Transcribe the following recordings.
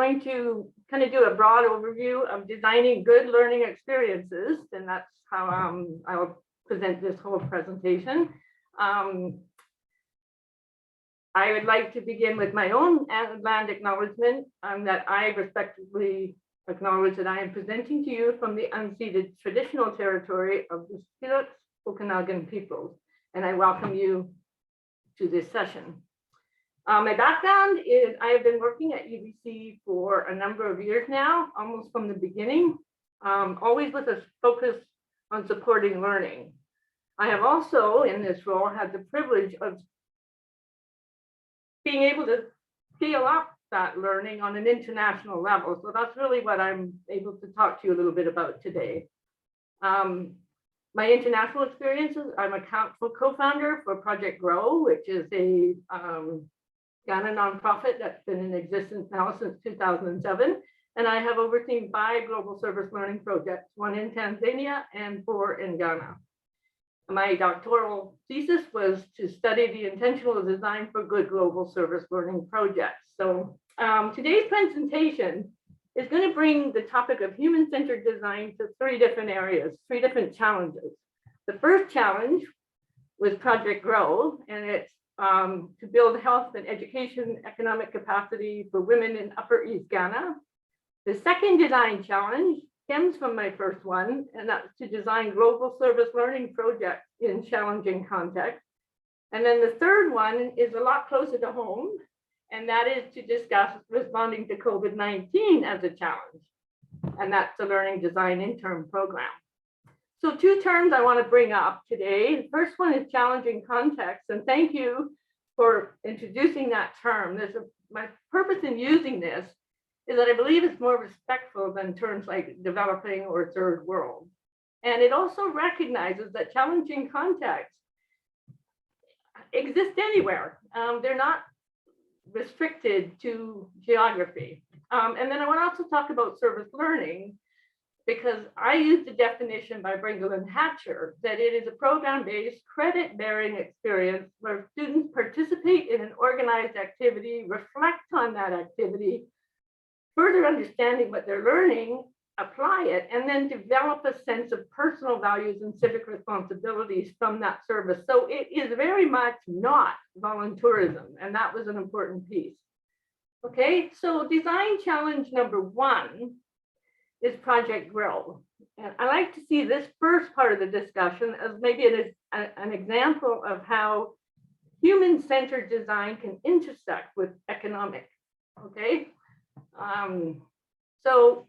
going to kind of do a broad overview of designing good learning experiences, and that's how I'll present this whole presentation. I would like to begin with my own land acknowledgement that I respectfully acknowledge that I am presenting to you from the unceded traditional territory of the Okanagan peoples, and I welcome you to this session. My background is I have been working at UBC for a number of years now, almost from the beginning, always with a focus on supporting learning. I have also, in this role, had the privilege of being able to scale up that learning on an international level. So that's really what I'm able to talk to you a little bit about today. My international experiences, I'm a co-founder for Project Grow, which is a Ghana nonprofit that's been in existence now since 2007. And I have overseen 5 global service learning projects, 1 in Tanzania and 4 in Ghana. My doctoral thesis was to study the intentional design for good global service learning projects. So today's presentation is going to bring the topic of human-centered design to 3 different areas, 3 different challenges. The first challenge was Project Grow, and it's to build health and education economic capacity for women in Upper East Ghana. The second design challenge stems from my first one, and that's to design global service learning projects in challenging contexts. And then the third one is a lot closer to home, and that is to discuss responding to COVID-19 as a challenge. And that's the Learning Design Intern program. So 2 terms I want to bring up today. The first one is challenging context, and thank you for introducing that term. My purpose in using this is that I believe it's more respectful than terms like developing or third world. And it also recognizes that challenging contexts exist anywhere. They're not restricted to geography. And then I want to also talk about service learning, because I use the definition by Bringle and Hatcher that it is a program-based, credit-bearing experience where students participate in an organized activity, reflect on that activity, further understanding what they're learning, apply it, and then develop a sense of personal values and civic responsibilities from that service. So it is very much not volunteerism, and that was an important piece. Okay, so design challenge number 1 is Project Grow. And I like to see this first part of the discussion as maybe an example of how human-centered design can intersect with economic, okay? So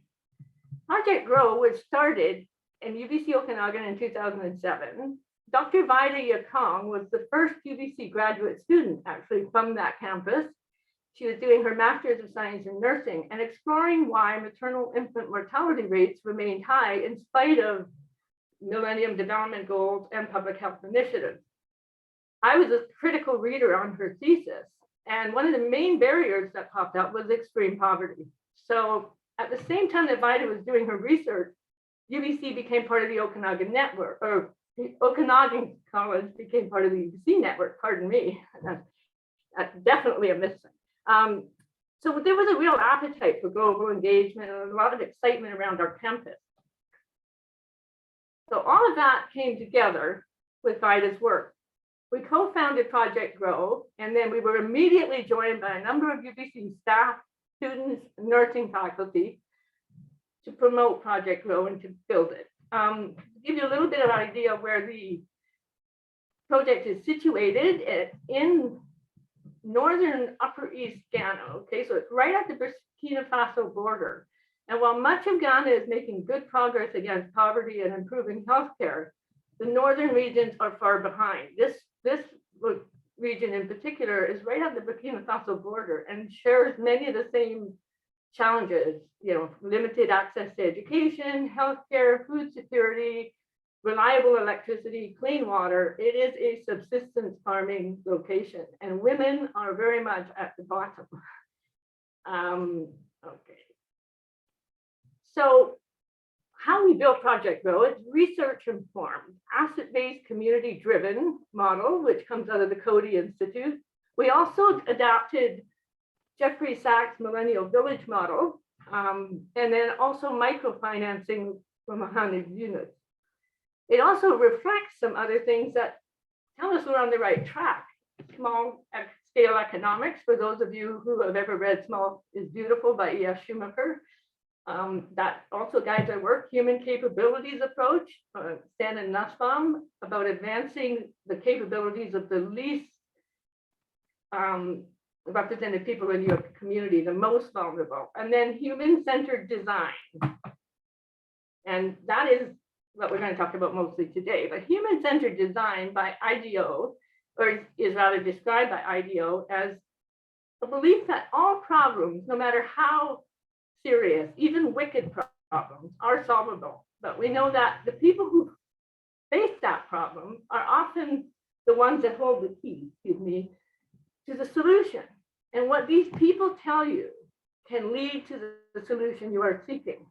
Project Grow was started in UBC Okanagan in 2007. Dr. Vida Yakong was the first UBC graduate student actually from that campus. She was doing her Master's of Science in Nursing and exploring why maternal infant mortality rates remained high in spite of Millennium Development Goals and public health initiatives. I was a critical reader on her thesis, and one of the main barriers that popped up was extreme poverty. So at the same time that Vida was doing her research, UBC became part of the Okanagan network, or the Okanagan College became part of the UBC network, pardon me. That's definitely a mistake. So there was a real appetite for global engagement and a lot of excitement around our campus. So all of that came together with Vida's work. We co-founded Project Grow, and then we were immediately joined by a number of UBC staff, students, nursing faculty to promote Project Grow and to build it. To give you a little bit of an idea of where the project is situated, in northern Upper East Ghana, okay, so it's right at the Burkina Faso border. And while much of Ghana is making good progress against poverty and improving healthcare, the northern regions are far behind. This region in particular is right at the Burkina Faso border and shares many of the same challenges, you know, limited access to education, healthcare, food security, reliable electricity, clean water. It is a subsistence farming location, and women are very much at the bottom. Okay. So how we built Project Grow, it's research informed, asset-based, community-driven model, which comes out of the Coady Institute. We also adapted Jeffrey Sachs' Millennial Village model, and then also microfinancing from 100 units. It also reflects some other things that tell us we're on the right track. Small scale economics, for those of you who have ever read Small is Beautiful by E.F. Schumacher. That also guides our work. Human capabilities approach, Stan and Nussbaum, about advancing the capabilities of the least represented people in your community, the most vulnerable. And then human-centered design. And that is what we're going to talk about mostly today. But human-centered design by IDEO, or is rather described by IDEO as a belief that all problems, no matter how serious, even wicked problems, are solvable. But we know that the people who face that problem are often the ones that hold the key, to the solution. And what these people tell you can lead to the solution you are seeking.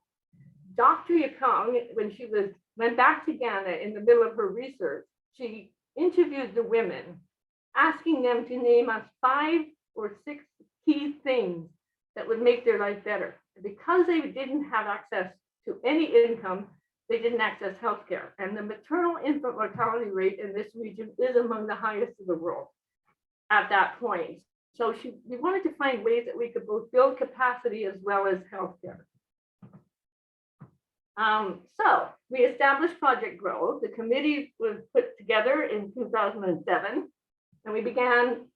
Dr. Yukong, when she went back to Ghana in the middle of her research, she interviewed the women, asking them to name us 5 or 6 key things that would make their life better. Because they didn't have access to any income, they didn't access healthcare. And the maternal infant mortality rate in this region is among the highest in the world at that point. So we wanted to find ways that we could both build capacity as well as healthcare. So we established Project Grow. The committee was put together in 2007, and we began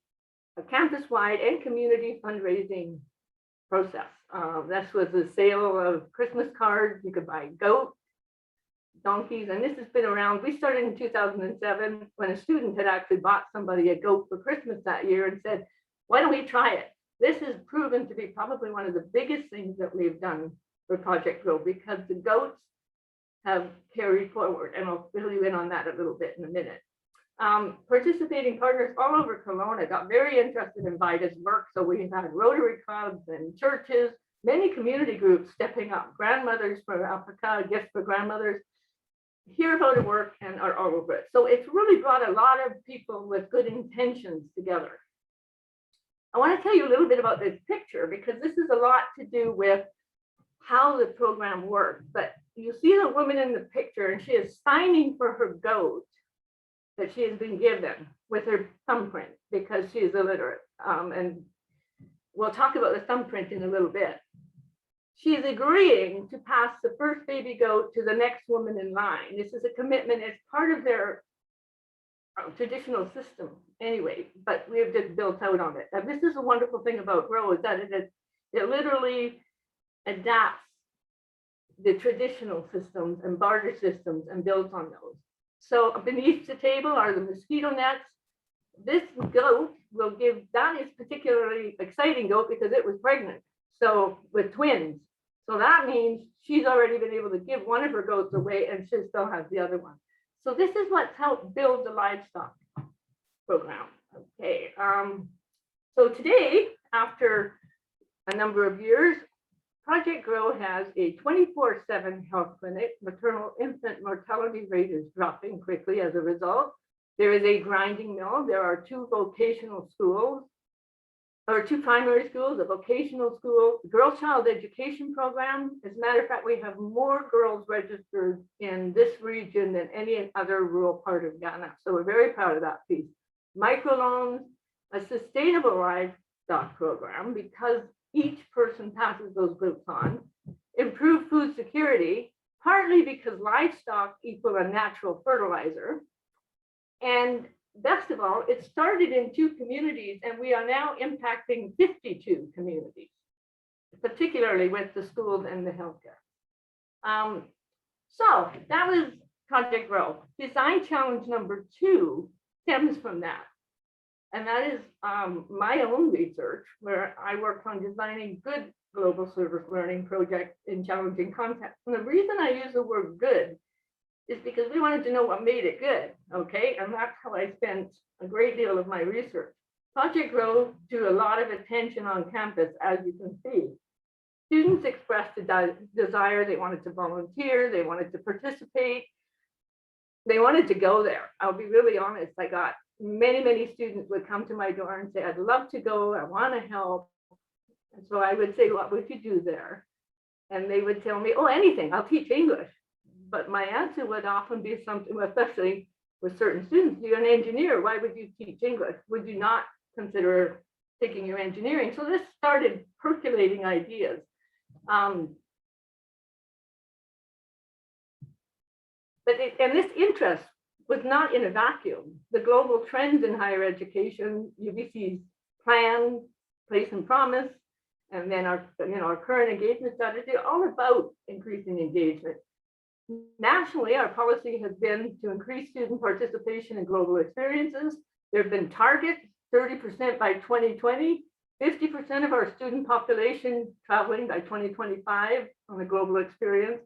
a campus-wide and community fundraising process. This was the sale of Christmas cards. You could buy goats, donkeys, and this has been around. We started in 2007 when a student had actually bought somebody a goat for Christmas that year and said, why don't we try it? This has proven to be probably one of the biggest things that we've done for Project Grow, because the goats have carried forward, and I'll fill you in on that a little bit in a minute. Participating partners all over Kelowna got very interested in VITA's work, so we had Rotary clubs and churches, many community groups stepping up. Grandmothers for Africa, Gifts for Grandmothers, hear about the work and are all over it. So it's really brought a lot of people with good intentions together. I want to tell you a little bit about this picture, because this is a lot to do with how the program works. But you see the woman in the picture, and she is signing for her goat that she has been given with her thumbprint because she is illiterate. And we'll talk about the thumbprint in a little bit. She is agreeing to pass the first baby goat to the next woman in line. This is a commitment as part of their traditional system anyway, but we have just built out on it. And this is a wonderful thing about Grow, is that it literally adapts the traditional systems and barter systems and builds on those. So beneath the table are the mosquito nets. This goat will give, that is particularly exciting goat because it was pregnant, so with twins. So that means she's already been able to give one of her goats away and she still has the other one. So this is what's helped build the livestock program. Okay, so today, after a number of years, Project Grow has a 24/7 health clinic. Maternal infant mortality rate is dropping quickly as a result. There is a grinding mill. There are 2 vocational schools, or 2 primary schools, a vocational school, girl child education program. As a matter of fact, we have more girls registered in this region than any other rural part of Ghana. So we're very proud of that piece. Microloans, a sustainable livestock program, because each person passes those groups on. Improve food security, partly because livestock equal a natural fertilizer. And best of all, it started in 2 communities, and we are now impacting 52 communities, particularly with the schools and the healthcare. So that was Project Grow. Design challenge number 2 stems from that. And that is my own research, where I worked on designing good global service learning projects in challenging contexts. And the reason I use the word good is because we wanted to know what made it good, okay? And that's how I spent a great deal of my research. Project Grow drew a lot of attention on campus, as you can see. Students expressed a desire, they wanted to volunteer, they wanted to participate, they wanted to go there. I'll be really honest, I got many students would come to my door and say, I'd love to go, I want to help. And so I would say, what would you do there? And they would tell me, oh, anything, I'll teach English. But my answer would often be something, especially with certain students, you're an engineer, why would you teach English? Would you not consider taking your engineering? So this started percolating ideas. And this interest was not in a vacuum. The global trends in higher education, UBC's plan, place and promise, and then our current engagement strategy, all about increasing engagement. Nationally, our policy has been to increase student participation in global experiences. There have been targets, 30% by 2020, 50% of our student population traveling by 2025 on a global experience.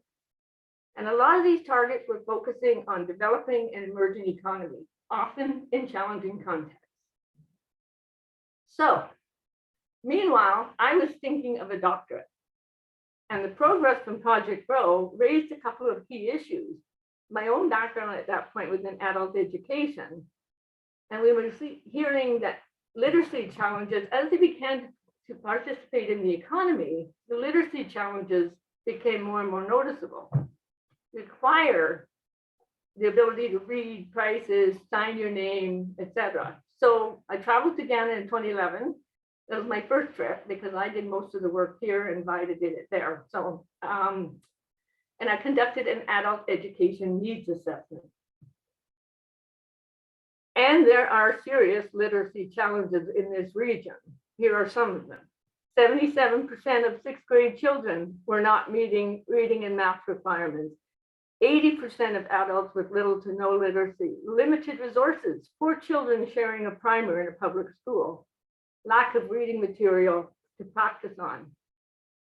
And a lot of these targets were focusing on developing an emerging economy, often in challenging contexts. So, meanwhile, I was thinking of a doctorate. And the progress from Project Grow raised a couple of key issues. My own background at that point was in adult education. And we were hearing that literacy challenges, as they began to participate in the economy, the literacy challenges became more and more noticeable. Require the ability to read prices, sign your name, etc. So I traveled to Ghana in 2011. That was my first trip because I did most of the work here and Vida did it there. So, and I conducted an adult education needs assessment. And there are serious literacy challenges in this region. Here are some of them. 77% of sixth grade children were not meeting reading and math requirements. 80% of adults with little to no literacy, limited resources, 4 children sharing a primer in a public school, lack of reading material to practice on,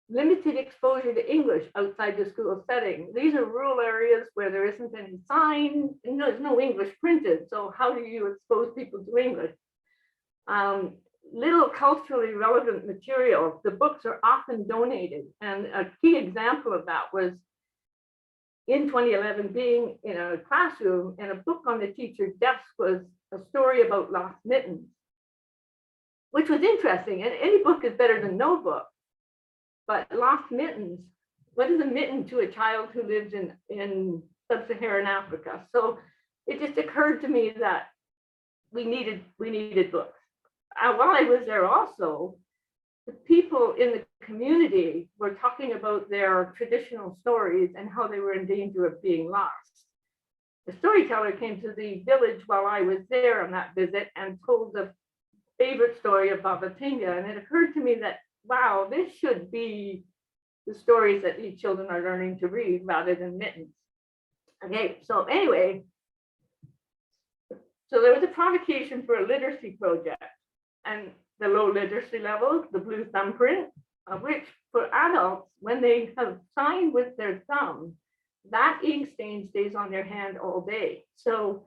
limited exposure to English outside the school setting. These are rural areas where there isn't any sign, and there's no English printed. So how do you expose people to English? Little culturally relevant material. The books are often donated. And a key example of that was in 2011, being in a classroom and a book on the teacher's desk was a story about lost mittens, which was interesting. And any book is better than no book. But lost mittens, what is a mitten to a child who lives in sub-Saharan Africa? So it just occurred to me that we needed books. While I was there also, the people in the community were talking about their traditional stories and how they were in danger of being lost. The storyteller came to the village while I was there on that visit and told the favorite story of Babatinga. And it occurred to me that, wow, this should be the stories that these children are learning to read rather than mittens. Okay, so anyway, so there was a provocation for a literacy project, and the low literacy levels, the blue thumbprint, which for adults, when they have signed with their thumb, that ink stain stays on their hand all day. So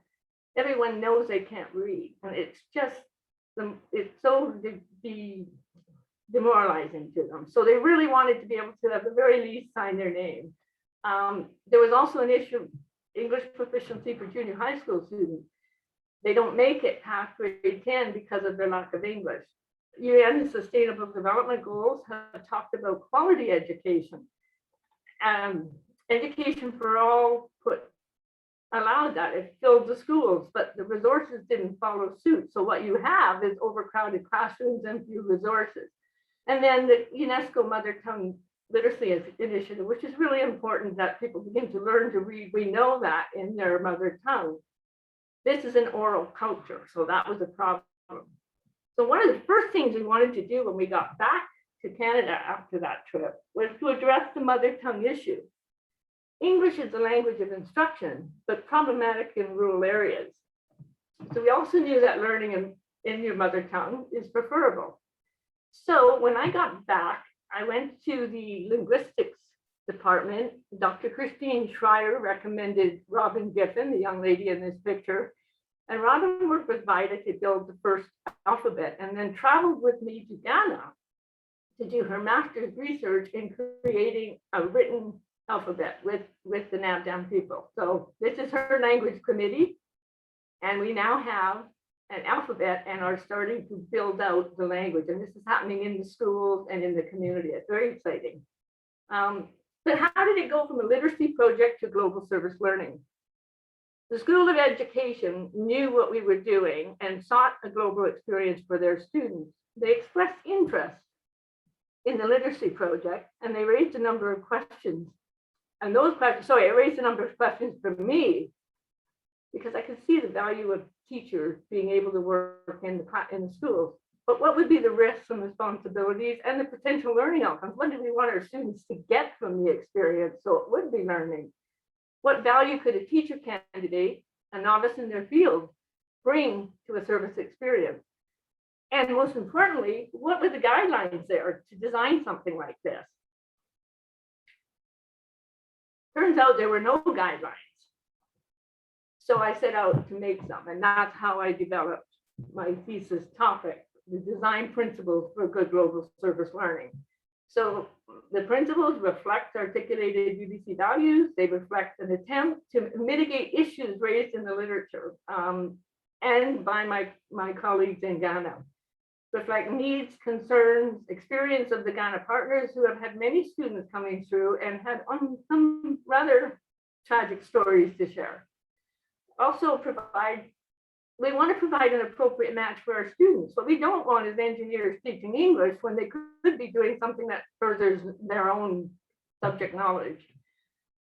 everyone knows they can't read, and it's just, it's so demoralizing to them. So they really wanted to be able to, at the very least, sign their name. There was also an issue, English proficiency for junior high school students. They don't make it past grade 10 because of their lack of English. UN Sustainable Development Goals have talked about quality education. Education for all allowed that. It filled the schools, but the resources didn't follow suit. So what you have is overcrowded classrooms and few resources. And then the UNESCO Mother Tongue Literacy Initiative, which is really important that people begin to learn to read. We know that in their mother tongue. This is an oral culture, so that was a problem. So one of the first things we wanted to do when we got back to Canada after that trip was to address the mother tongue issue. English is the language of instruction, but problematic in rural areas. So we also knew that learning in your mother tongue is preferable. So when I got back, I went to the linguistics department. Dr. Christine Schreier recommended Robin Giffen, the young lady in this picture. And Robin worked with Vida to build the first alphabet and then traveled with me to Ghana to do her master's research in creating a written alphabet with the Nabdam people. So this is her language committee. And we now have and alphabet and are starting to build out the language. And this is happening in the schools and in the community. It's very exciting. But how did it go from a literacy project to global service learning? The School of Education knew what we were doing and sought a global experience for their students. They expressed interest in the literacy project, and they raised a number of questions. And those questions, it raised a number of questions for me, because I could see the value of teachers being able to work in the schools. But what would be the risks and responsibilities and the potential learning outcomes? What do we want our students to get from the experience so it would be learning? What value could a teacher candidate, a novice in their field, bring to a service experience? And most importantly, what were the guidelines there to design something like this? Turns out there were no guidelines. So I set out to make some, and that's how I developed my thesis topic, the design principles for good global service learning. So the principles reflect articulated UBC values. They reflect an attempt to mitigate issues raised in the literature and by my colleagues in Ghana. Reflect needs, concerns, experience of the Ghana partners who have had many students coming through and had some rather tragic stories to share. Also we want to provide an appropriate match for our students. What we don't want is engineers teaching English when they could be doing something that furthers their own subject knowledge.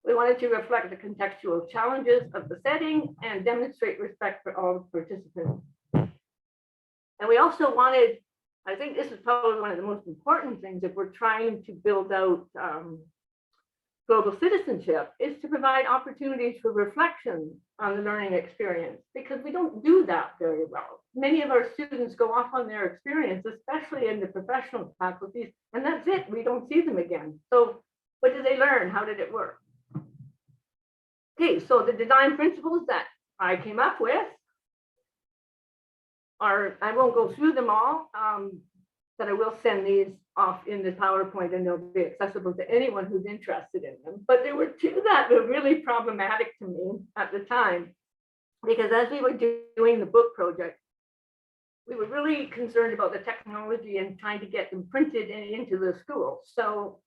We wanted to reflect the contextual challenges of the setting and demonstrate respect for all participants. And we also wanted, I think this is probably one of the most important things if we're trying to build out global citizenship, is to provide opportunities for reflection on the learning experience, because we don't do that very well. Many of our students go off on their experience, especially in the professional faculties, and that's it, we don't see them again. So what did they learn? How did it work? Okay, so the design principles that I came up with are, I won't go through them all, but I will send these off in the PowerPoint and they'll be accessible to anyone who's interested in them. But there were two that were really problematic to me at the time, because as we were doing the book project, we were really concerned about the technology and trying to get them printed into the school. So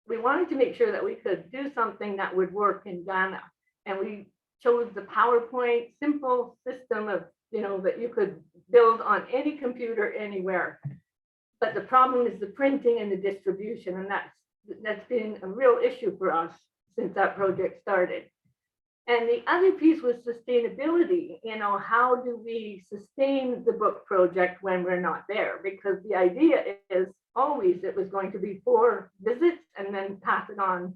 we wanted to make sure that we could do something that would work in Ghana. And we chose the PowerPoint simple system of, that you could build on any computer anywhere. But the problem is the printing and the distribution, and that's been a real issue for us since that project started. And the other piece was sustainability. How do we sustain the book project when we're not there? Because the idea is always it was going to be 4 visits and then pass it on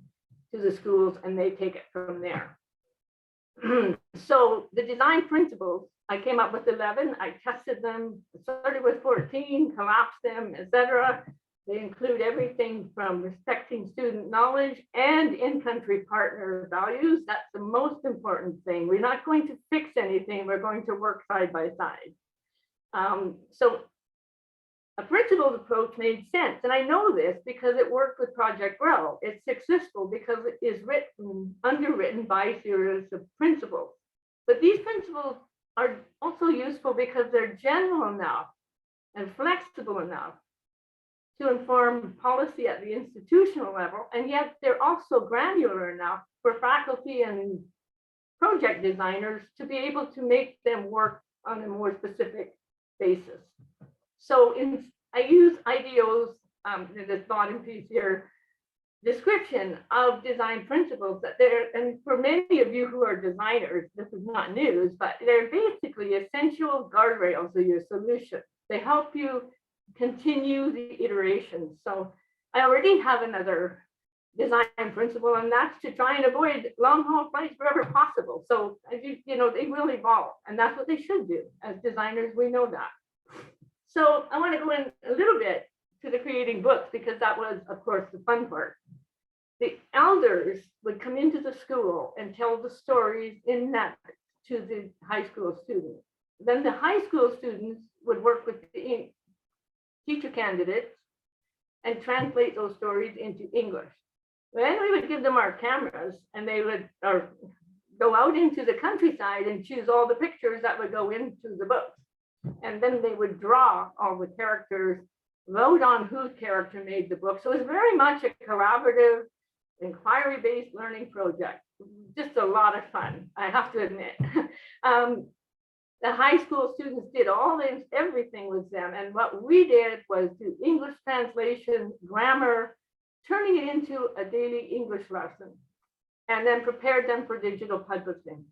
to the schools and they take it from there. So the design principles, I came up with 11. I tested them, started with 14, collapsed them, etc. They include everything from respecting student knowledge and in-country partner values. That's the most important thing. We're not going to fix anything. We're going to work side by side. So a principled approach made sense. And I know this because it worked with Project Grow. It's successful because it is underwritten by a series of principles. But these principles are also useful because they're general enough and flexible enough to inform policy at the institutional level, and yet they're also granular enough for faculty and project designers to be able to make them work on a more specific basis. So I use IDEO's, this bottom piece here, description of design principles that and for many of you who are designers, this is not news, but they're basically essential guardrails of your solution. They help you continue the iterations. So I already have another design principle, and that's to try and avoid long haul flights wherever possible. So they will evolve, and that's what they should do. As designers, we know that. So I want to go in a little bit to the creating books, because that was, of course, the fun part. The elders would come into the school and tell the stories in that to the high school students. Then the high school students would work with the teacher candidates and translate those stories into English. Then we would give them our cameras, and they would, our go out into the countryside and choose all the pictures that would go into the books. And then they would draw all the characters, vote on whose character made the book. So it was very much a collaborative, inquiry-based learning project. Just a lot of fun, I have to admit. The high school students did all this, everything with them. And what we did was do English translation, grammar, turning it into a daily English lesson, and then prepared them for digital publishing.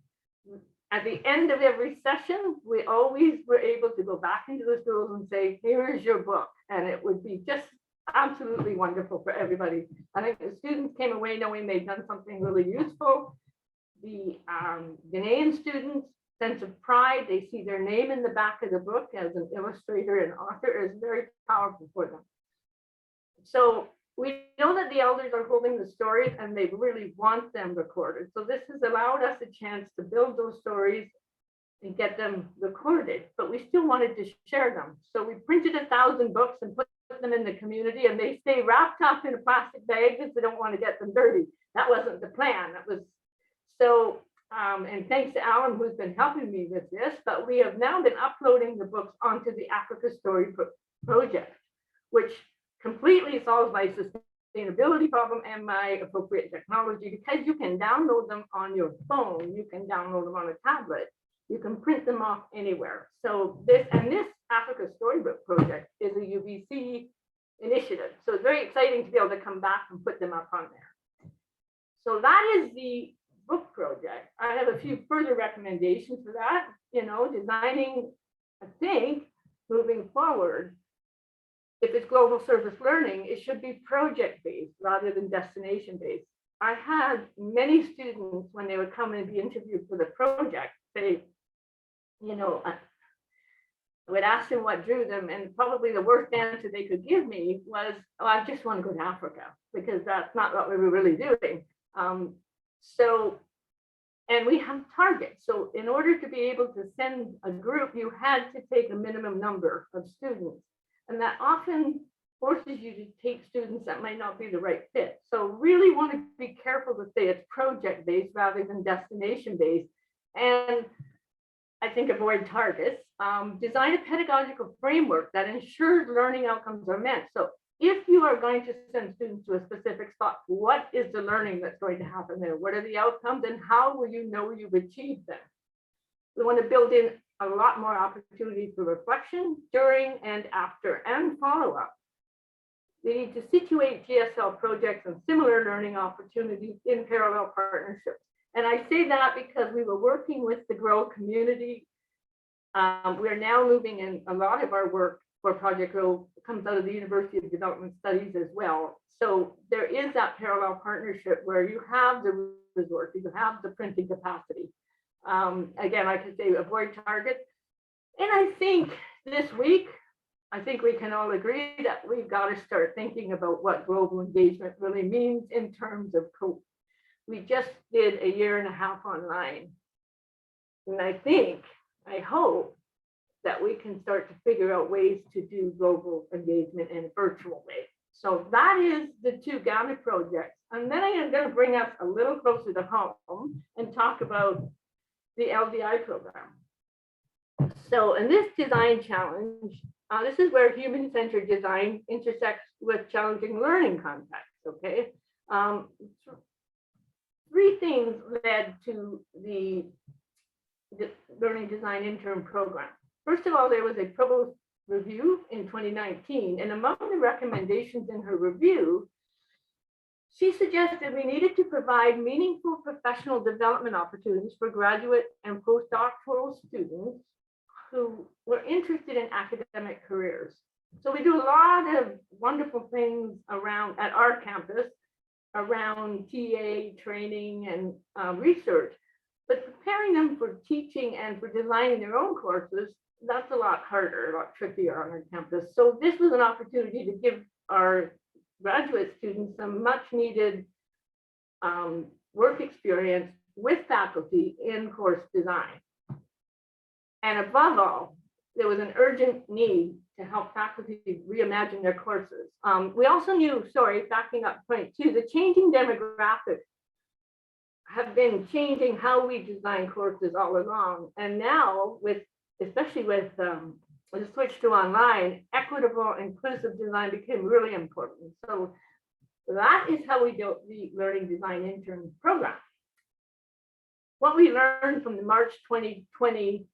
At the end of every session, we always were able to go back into the schools and say, here is your book. And it would be just absolutely wonderful for everybody. I think the students came away knowing they'd done something really useful. The Ghanaian students, sense of pride, they see their name in the back of the book as an illustrator and author, is very powerful for them. So we know that the elders are holding the stories and they really want them recorded. So this has allowed us a chance to build those stories and get them recorded, but we still wanted to share them. So we printed 1,000 books and put them in the community, and they stay wrapped up in a plastic bag because they don't want to get them dirty. That wasn't the plan. That was so, and thanks to Alan, who's been helping me with this, but we have now been uploading the books onto the Africa Story project, which completely solves my sustainability problem and my appropriate technology, because you can download them on your phone, you can download them on a tablet, you can print them off anywhere. So this Africa Storybook project is a UBC initiative. So it's very exciting to be able to come back and put them up on there. So that is the book project. I have a few further recommendations for that. You know, designing, I think, moving forward, if it's global service learning, it should be project-based rather than destination-based. I had many students, when they would come and be interviewed for the project, say, you know, I would ask them what drew them, and probably the worst answer they could give me was, oh, I just want to go to Africa, because that's not what we were really doing. And we have targets. So in order to be able to send a group, you had to take a minimum number of students. And that often forces you to take students that might not be the right fit. So really want to be careful to say it's project-based rather than destination-based. And I think avoid targets. Design a pedagogical framework that ensures learning outcomes are met. So if you are going to send students to a specific spot, what is the learning that's going to happen there? What are the outcomes, and how will you know you've achieved them? We want to build in a lot more opportunities for reflection during and after, and follow-up. We need to situate GSL projects and similar learning opportunities in parallel partnerships. And I say that because we were working with the Grow community. We're now moving in a lot of our work for Project Grow comes out of the University of Development Studies as well. So there is that parallel partnership where you have the resources, you have the printing capacity. Again, I could say avoid targets. And I think this week, I think we can all agree that we've got to start thinking about what global engagement really means in terms of COPE. We just did a 1.5 years online. And I hope that we can start to figure out ways to do global engagement in a virtual way. So that is the 2 Ghana projects. And then I am going to bring us a little closer to home and talk about the LDI program. So in this design challenge, this is where human-centered design intersects with challenging learning contexts, okay? 3 things led to the Learning Design Intern program. First of all, there was a provost review in 2019, and among the recommendations in her review, she suggested we needed to provide meaningful professional development opportunities for graduate and postdoctoral students who were interested in academic careers. So we do a lot of wonderful things around at our campus around TA training and research, but preparing them for teaching and for designing their own courses, that's a lot harder, a lot trickier on our campus. So this was an opportunity to give our graduate students some much needed work experience with faculty in course design. And above all, there was an urgent need to help faculty reimagine their courses. We also knew, sorry, backing up point 2, the changing demographics have been changing how we design courses all along. And now, especially with the switch to online, equitable, inclusive design became really important. So that is how we built the Learning Design Intern program. What we learned from the March 2020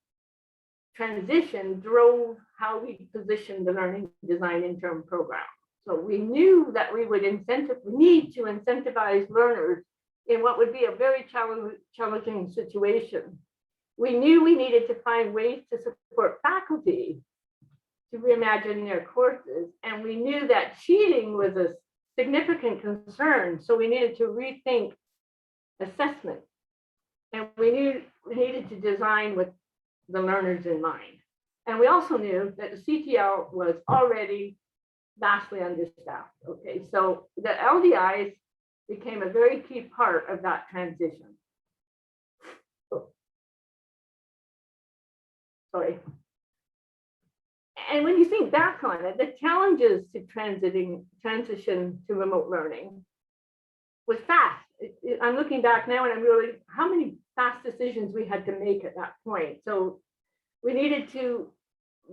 transition drove how we positioned the Learning Design Intern program. So we knew that we would need to incentivize learners in what would be a very challenging situation. We knew we needed to find ways to support faculty to reimagine their courses, and we knew that cheating was a significant concern, so we needed to rethink assessment. And we knew we needed to design with the learners in mind. And we also knew that the CTL was already vastly understaffed. Okay, so the LDIs became a very key part of that transition. Sorry. And when you think back on it, the challenges to transition to remote learning was fast. I'm looking back now and I'm really, how many fast decisions we had to make at that point. So we needed to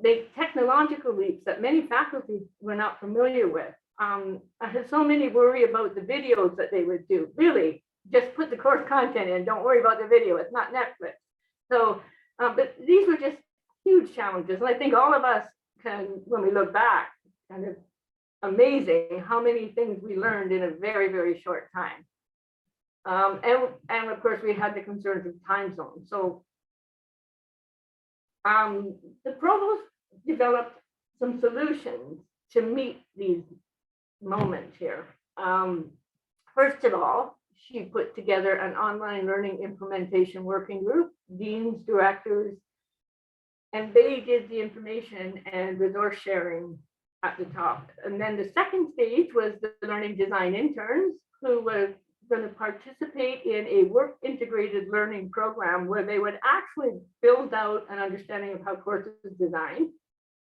make technological leaps that many faculty were not familiar with. I had so many worry about the videos that they would do. Really, just put the course content in, don't worry about the video, it's not Netflix. So, but these were just huge challenges. And I think all of us can, when we look back, kind of amazing how many things we learned in a very, very short time. And of course, we had the concerns of time zones. So the provost developed some solutions to meet these moments here. First of all, she put together an online learning implementation working group, deans, directors, and they did the information and resource sharing at the top. And then the second stage was the Learning Design Interns, who were going to participate in a work integrated learning program where they would actually build out an understanding of how courses design.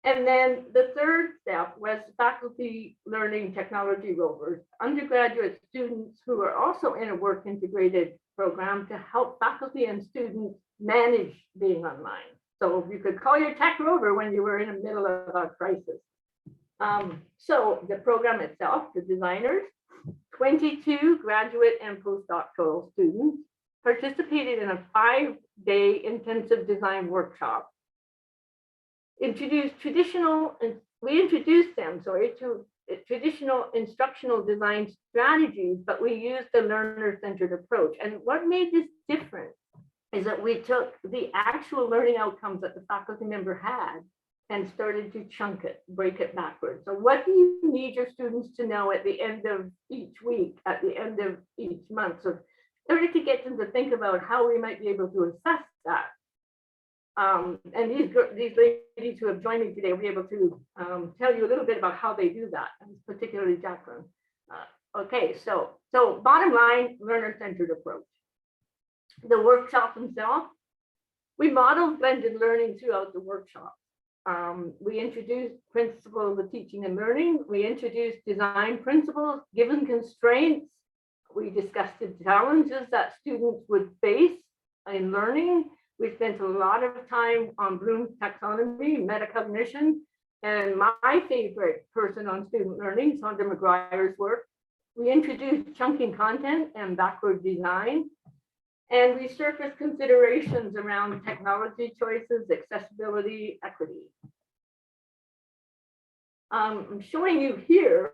And then the third step was faculty learning technology rovers, undergraduate students who are also in a work integrated program to help faculty and students manage being online. So you could call your tech rover when you were in the middle of a crisis. So the program itself, the designers, 22 graduate and postdoctoral students participated in a 5-day intensive design workshop. We introduced them to traditional instructional design strategies, but we used the learner-centered approach. And what made this different is that we took the actual learning outcomes that the faculty member had and started to chunk it, break it backwards. So what do you need your students to know at the end of each week, at the end of each month? So started to get them to think about how we might be able to assess that. And these ladies who have joined me today will be able to tell you a little bit about how they do that, and particularly Jacqueline. Okay, so bottom line, learner-centered approach. The workshop themselves, we modeled blended learning throughout the workshop. We introduced principles of teaching and learning. We introduced design principles, given constraints. We discussed the challenges that students would face in learning. We spent a lot of time on Bloom's taxonomy, metacognition, and my favorite person on student learning, Sandra McGuire's work. We introduced chunking content and backward design. And we surfaced considerations around technology choices, accessibility, equity. I'm showing you here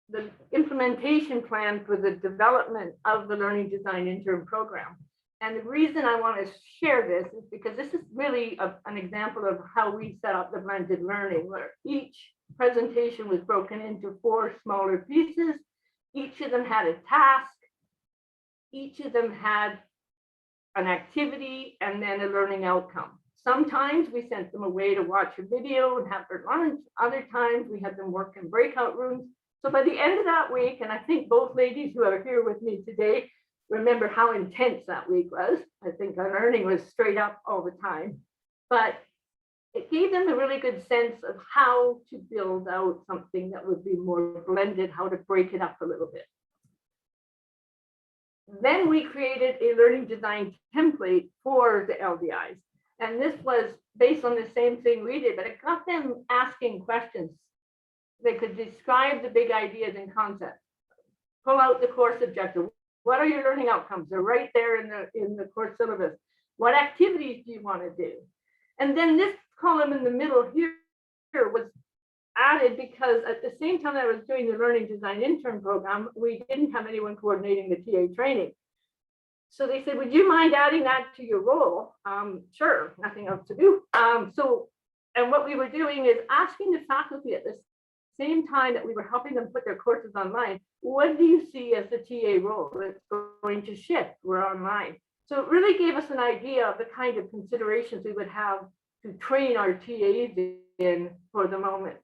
the implementation plan for the development of the Learning Design Intern program. And the reason I want to share this is because this is really an example of how we set up the blended learning, where each presentation was broken into 4 smaller pieces. Each of them had a task. Each of them had an activity and then a learning outcome. Sometimes we sent them away to watch a video and have their lunch. Other times we had them work in breakout rooms. So by the end of that week, and I think both ladies who are here with me today remember how intense that week was. I think our learning was straight up all the time, but it gave them a really good sense of how to build out something that would be more blended, how to break it up a little bit. Then we created a learning design template for the LDIs. And this was based on the same thing we did, but it got them asking questions. They could describe the big ideas and concepts, pull out the course objective. What are your learning outcomes? They're right there in the course syllabus. What activities do you want to do? And then this column in the middle here was added because at the same time I was doing the Learning Design Intern program, we didn't have anyone coordinating the TA training. So they said, would you mind adding that to your role? Sure, nothing else to do. And what we were doing is asking the faculty at the same time that we were helping them put their courses online, what do you see as the TA role that's going to shift? We're online. So it really gave us an idea of the kind of considerations we would have to train our TAs in for the moment.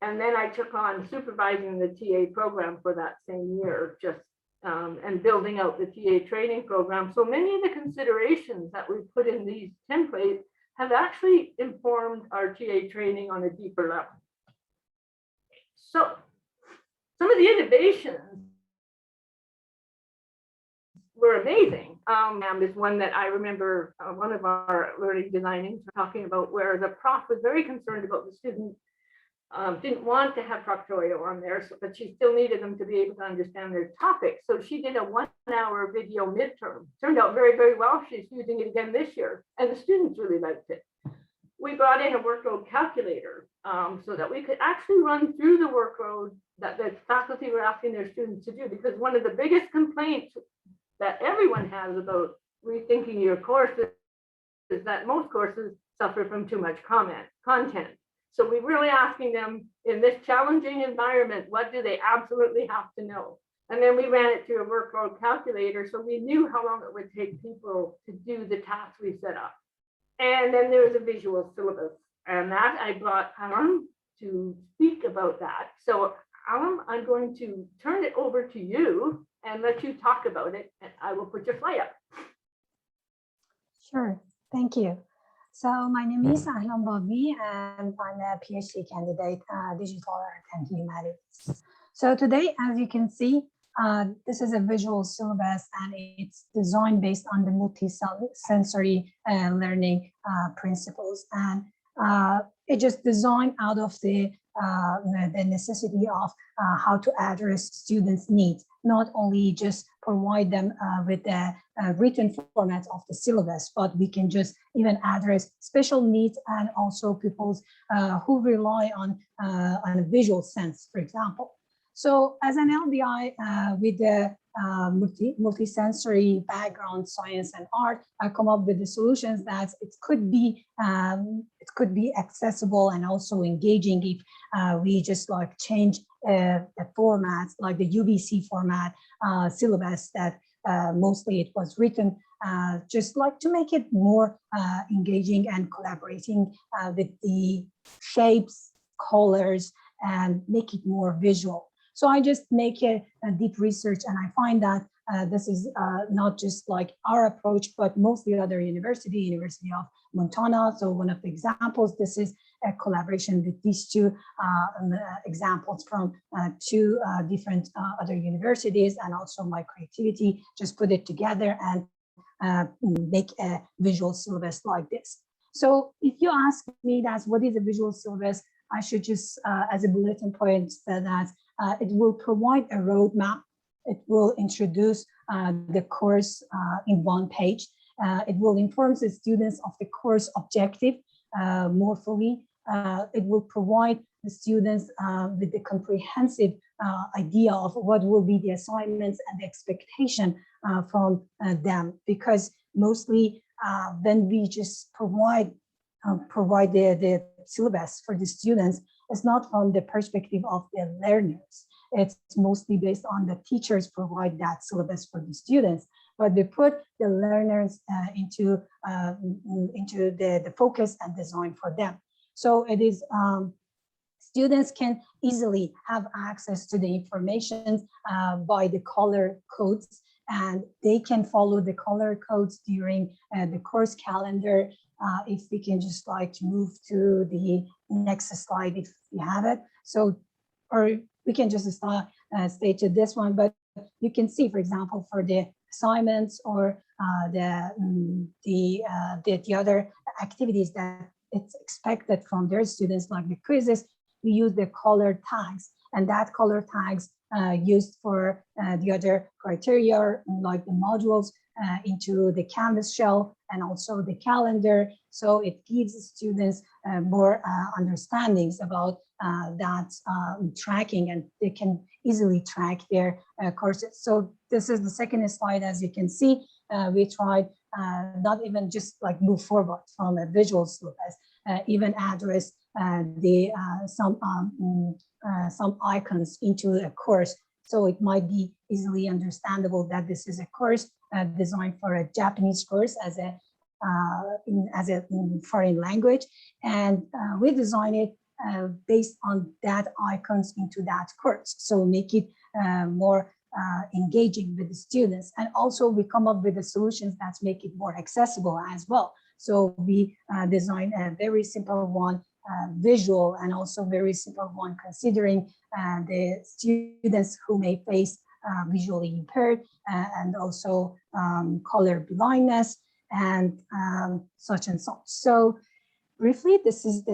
And then I took on supervising the TA program for that same year, just and building out the TA training program. So many of the considerations that we put in these templates have actually informed our TA training on a deeper level. So some of the innovations were amazing. Is one that I remember one of our learning design interns talking about, where the prof was very concerned about the students didn't want to have proctorio on there, but she still needed them to be able to understand their topic. So she did a 1-hour video midterm. Turned out very, very well. She's using it again this year, and the students really liked it. We brought in a workload calculator so that we could actually run through the workload that the faculty were asking their students to do, because one of the biggest complaints that everyone has about rethinking your courses is that most courses suffer from too much content. So we're really asking them in this challenging environment, what do they absolutely have to know? And then we ran it through a workload calculator, so we knew how long it would take people to do the tasks we set up. And then there was a visual syllabus, and that I brought Alan to speak about that. So Alan, I'm going to turn it over to you and let you talk about it, and I will put your slide up. Sure, thank you. So my name is Ahlan Bavi, and I'm a PhD candidate, Digital Art and Humanities. So today, as you can see, this is a visual syllabus, and it's designed based on the multi-sensory learning principles. And it just designed out of the necessity of how to address students' needs, not only just provide them with the written format of the syllabus, but we can just even address special needs and also people who rely on a visual sense, for example. So as an LDI with the multi-sensory background, science and art, I come up with the solutions that it could be accessible and also engaging if we just like change the formats, like the UBC format syllabus that mostly it was written, just like to make it more engaging and collaborating with the shapes, colors, and make it more visual. So I just make a deep research, and I find that this is not just like our approach, but mostly other University of Montana. So one of the examples, this is a collaboration with these two examples from two different other universities, and also my creativity, just put it together and make a visual syllabus like this. So if you ask me that what is a visual syllabus, I should just, as a bulletin point, say that it will provide a roadmap. It will introduce the course in one page. It will inform the students of the course objective more fully. It will provide the students with the comprehensive idea of what will be the assignments and the expectation from them. Because mostly when we just provide the syllabus for the students, it's not from the perspective of the learners. It's mostly based on the teachers provide that syllabus for the students, but they put the learners into the focus and design for them. So it is students can easily have access to the information by the color codes, and they can follow the color codes during the course calendar. If we can just like move to the next slide if you have it. So, or we can just stay to this one, but you can see, for example, for the assignments or the other activities that it's expected from their students, like the quizzes, we use the color tags, and that color tags used for the other criteria, like the modules into the Canvas shell and also the calendar. So it gives students more understandings about that tracking, and they can easily track their courses. So this is the second slide. As you can see, we tried not even just like move forward from a visual syllabus, even address some icons into a course. So it might be easily understandable that this is a course designed for a Japanese course as a foreign language, and we design it based on that icons into that course. So make it more engaging with the students, and also we come up with the solutions that make it more accessible as well. So we design a very simple one, visual, and also very simple one considering the students who may face visually impaired and also color blindness and such and such. So briefly, this is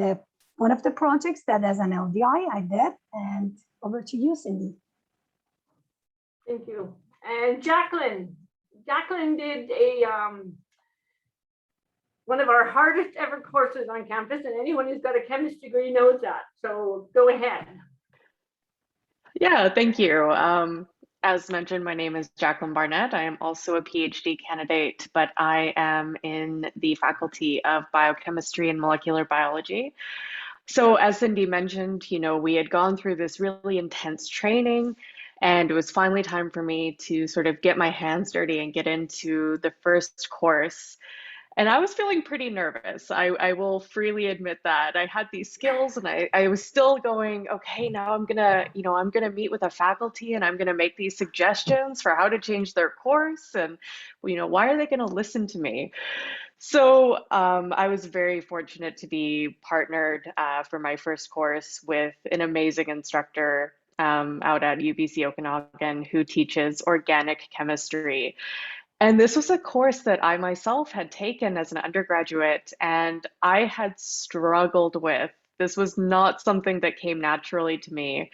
one of the projects that as an LDI I did, and over to you, Cindy. Thank you. And Jacqueline did a one of our hardest ever courses on campus, and anyone who's got a chemistry degree knows that. So go ahead. Yeah, thank you. As mentioned, my name is Jacqueline Barnett. I am also a PhD candidate, but I am in the Faculty of Biochemistry and Molecular Biology. So as Cindy mentioned, we had gone through this really intense training, and it was finally time for me to sort of get my hands dirty and get into the first course. And I was feeling pretty nervous. I will freely admit that. I had these skills, and I was still going, okay, now I'm gonna meet with a faculty, and I'm gonna make these suggestions for how to change their course, and why are they gonna listen to me? So I was very fortunate to be partnered for my first course with an amazing instructor out at UBC Okanagan who teaches organic chemistry. And this was a course that I myself had taken as an undergraduate, and I had struggled with. This was not something that came naturally to me.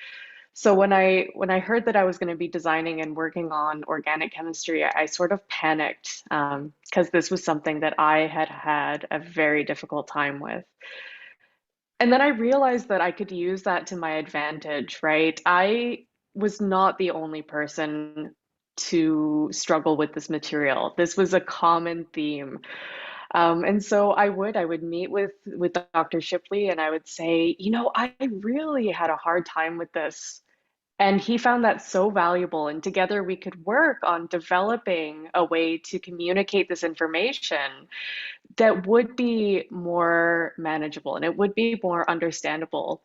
So when I heard that I was going to be designing and working on organic chemistry, I sort of panicked because this was something that I had had a very difficult time with. And then I realized that I could use that to my advantage, right? I was not the only person to struggle with this material. This was a common theme. And so I would meet with Dr. Shipley, and I would say, I really had a hard time with this. And he found that so valuable. And together we could work on developing a way to communicate this information that would be more manageable and it would be more understandable.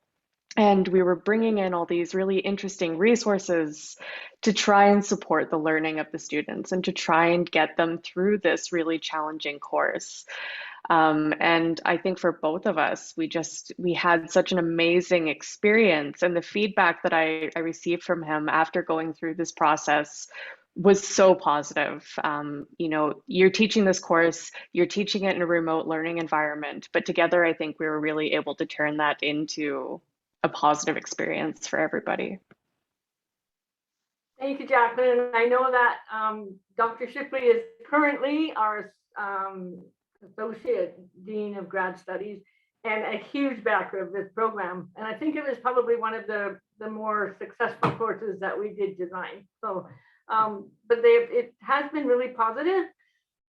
And we were bringing in all these really interesting resources to try and support the learning of the students and to try and get them through this really challenging course. And I think for both of us, we had such an amazing experience, and the feedback that I received from him after going through this process was so positive. You're teaching this course, you're teaching it in a remote learning environment, but together I think we were really able to turn that into a positive experience for everybody. Thank you, Jacqueline. I know that Dr. Shipley is currently our Associate Dean of Grad Studies and a huge backer of this program. And I think it was probably one of the more successful courses that we did design. So, but it has been really positive.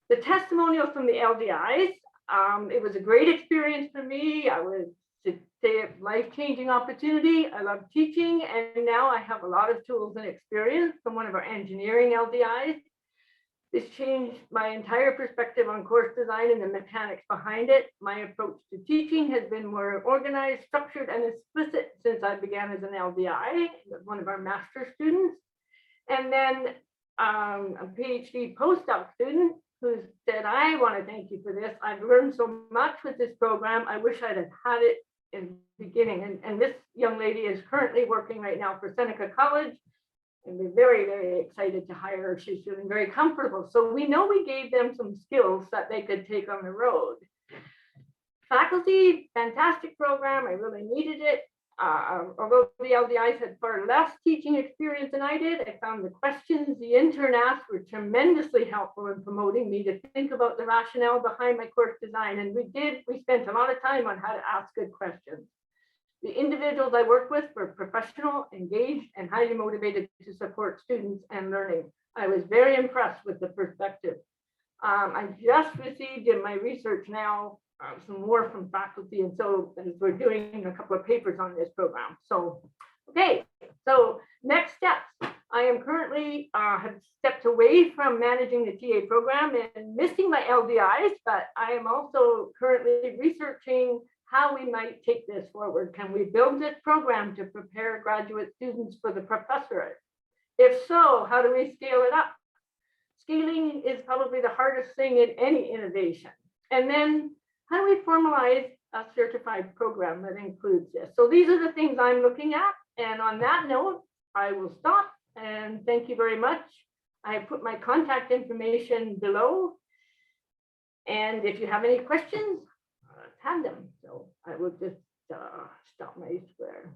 The testimonials from the LDIs, it was a great experience for me. I would say a life-changing opportunity. I love teaching, and now I have a lot of tools and experience from one of our engineering LDIs. This changed my entire perspective on course design and the mechanics behind it. My approach to teaching has been more organized, structured, and explicit since I began as an LDI, one of our master students. And then a PhD postdoc student who said, I want to thank you for this. I've learned so much with this program. I wish I'd have had it in the beginning. And this young lady is currently working right now for Seneca College and we're very, very excited to hire her. She's feeling very comfortable. So we know we gave them some skills that they could take on the road. Faculty, fantastic program. I really needed it. Although the LDIs had far less teaching experience than I did, I found the questions the intern asked were tremendously helpful in promoting me to think about the rationale behind my course design. And we spent a lot of time on how to ask good questions. The individuals I worked with were professional, engaged, and highly motivated to support students and learning. I was very impressed with the perspective. I just received in my research now some more from faculty, and so we're doing a couple of papers on this program. So, okay, so next steps. I am currently have stepped away from managing the TA program and missing my LDIs, but I am also currently researching how we might take this forward. Can we build this program to prepare graduate students for the professorate? If so, how do we scale it up? Scaling is probably the hardest thing in any innovation. And then how do we formalize a certified program that includes this? So these are the things I'm looking at. And on that note, I will stop and thank you very much. I have put my contact information below. And if you have any questions, have them. So I will just stop my square.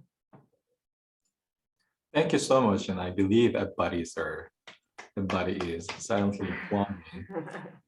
Thank you so much. And I believe everybody is silently applauding.